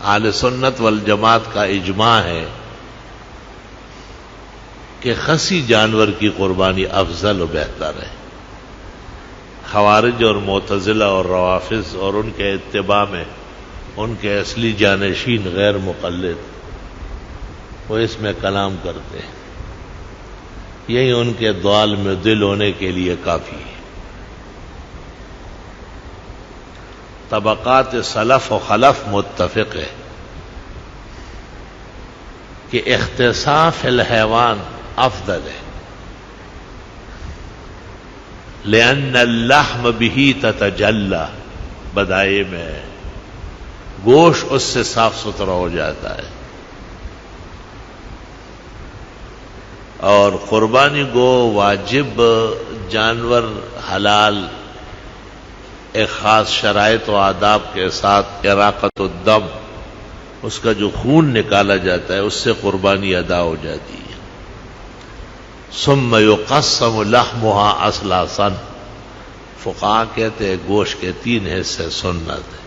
اہل سنت والجماعت کا اجماع ہے کہ خصی جانور کی قربانی افضل و بہتر ہے. خوارج اور معتزلہ اور روافض اور ان کے اتباع میں ان کے اصلی جانشین غیر مقلد وہ اس میں کلام کرتے ہیں. یہی ان کے ضال میں دل ہونے کے لیے کافی ہے. طبقات سلف و خلف متفق ہے کہ اختصاص الحیوان افضل ہے، لأن اللحم به تتجلى، بدائے میں گوشت اس سے صاف ستھرا ہو جاتا ہے. اور قربانی گو واجب جانور حلال ایک خاص شرائط و آداب کے ساتھ اراقۃ الدم، اس کا جو خون نکالا جاتا ہے اس سے قربانی ادا ہو جاتی ہے. ثم یقسم لحمها اثلاثا، فقہاء کہتے ہیں گوشت کے 3 حصے سنت ہیں،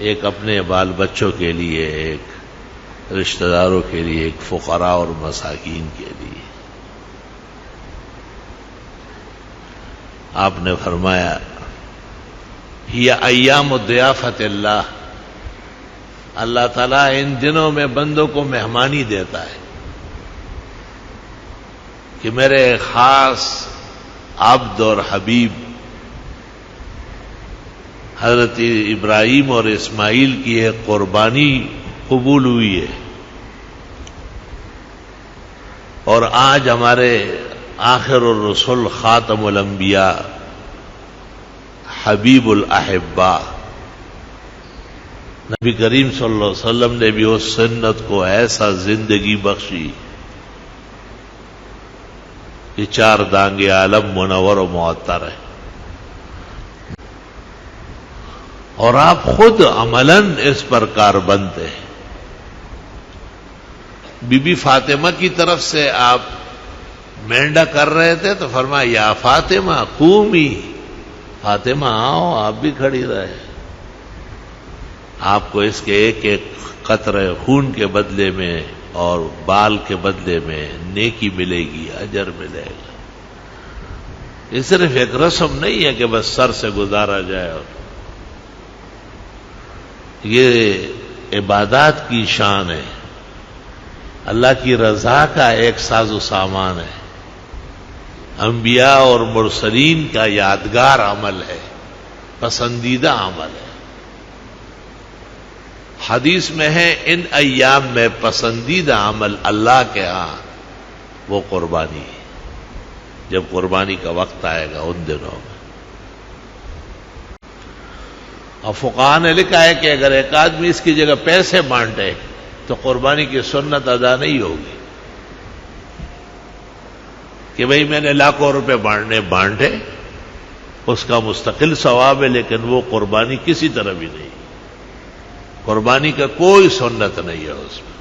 ایک اپنے بال بچوں کے لیے، ایک رشتہ داروں کے لیے، ایک فقراء اور مساکین کے لیے. آپ نے فرمایا ہی ایام ضیافت اللہ، اللہ تعالیٰ ان دنوں میں بندوں کو مہمانی دیتا ہے کہ میرے خاص عبد اور حبیب حضرت ابراہیم اور اسماعیل کی ایک قربانی قبول ہوئی ہے، اور آج ہمارے آخر الرسل خاتم الانبیاء حبیب الاحباء نبی کریم صلی اللہ علیہ وسلم نے بھی اس سنت کو ایسا زندگی بخشی کہ 4 دانگ عالم منور و معطر ہے. اور آپ خود عملاً اس پر کاربند ہیں. بی بی فاطمہ کی طرف سے آپ مینڈا کر رہے تھے تو فرمایا یا فاطمہ قومی، فاطمہ آؤ آپ بھی کھڑی رہے. آپ کو اس کے ایک ایک قطرے خون کے بدلے میں اور بال کے بدلے میں نیکی ملے گی، اجر ملے گا. یہ صرف ایک رسم نہیں ہے کہ بس سر سے گزارا جائے، اور یہ عبادات کی شان ہے، اللہ کی رضا کا ایک ساز و سامان ہے، انبیاء اور مرسلین کا یادگار عمل ہے، پسندیدہ عمل ہے. حدیث میں ہے ان ایام میں پسندیدہ عمل اللہ کے ہاں وہ قربانی ہے. جب قربانی کا وقت آئے گا ان دنوں میں. اور فقہاء نے لکھا ہے کہ اگر ایک آدمی اس کی جگہ پیسے بانٹے تو قربانی کی سنت ادا نہیں ہوگی، کہ بھئی میں نے لاکھوں روپے بانٹے، اس کا مستقل ثواب ہے، لیکن وہ قربانی کسی طرح بھی نہیں. قربانی کا کوئی سنت نہیں ہے اس میں.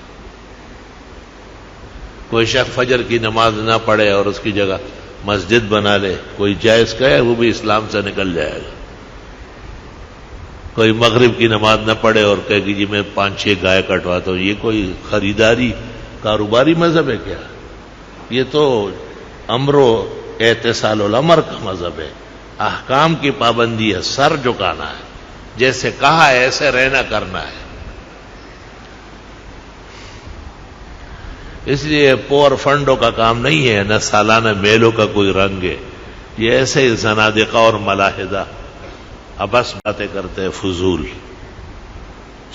کوئی شخص فجر کی نماز نہ پڑھے اور اس کی جگہ مسجد بنا لے، کوئی جائز کہے وہ بھی اسلام سے نکل جائے گا. کوئی مغرب کی نماز نہ پڑھے اور کہے کہ جی میں 5-6 گائے کٹواتا ہوں، یہ کوئی خریداری کاروباری مذہب ہے کیا؟ یہ تو امر و اعتصال الامر کا مذہب ہے. احکام کی پابندی ہے، سر جھکانا ہے، جیسے کہا ہے ایسے رہنا کرنا ہے. اس لیے پور فنڈوں کا کام نہیں ہے، نہ سالانہ میلوں کا کوئی رنگ ہے. یہ ایسے ہی زنادقہ اور ملاحدہ ابس باتیں کرتے فضول،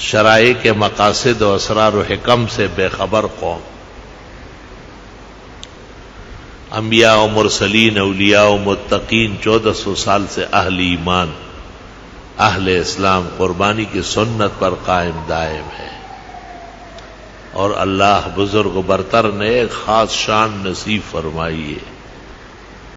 شرائع کے مقاصد و اسرار و حکم سے بے خبر قوم. انبیاء و مرسلین، اولیاء و متقین 1400 سال سے اہل ایمان، اہل اسلام قربانی کی سنت پر قائم دائم ہے. اور اللہ بزرگ و برتر نے ایک خاص شان نصیب فرمائی ہے.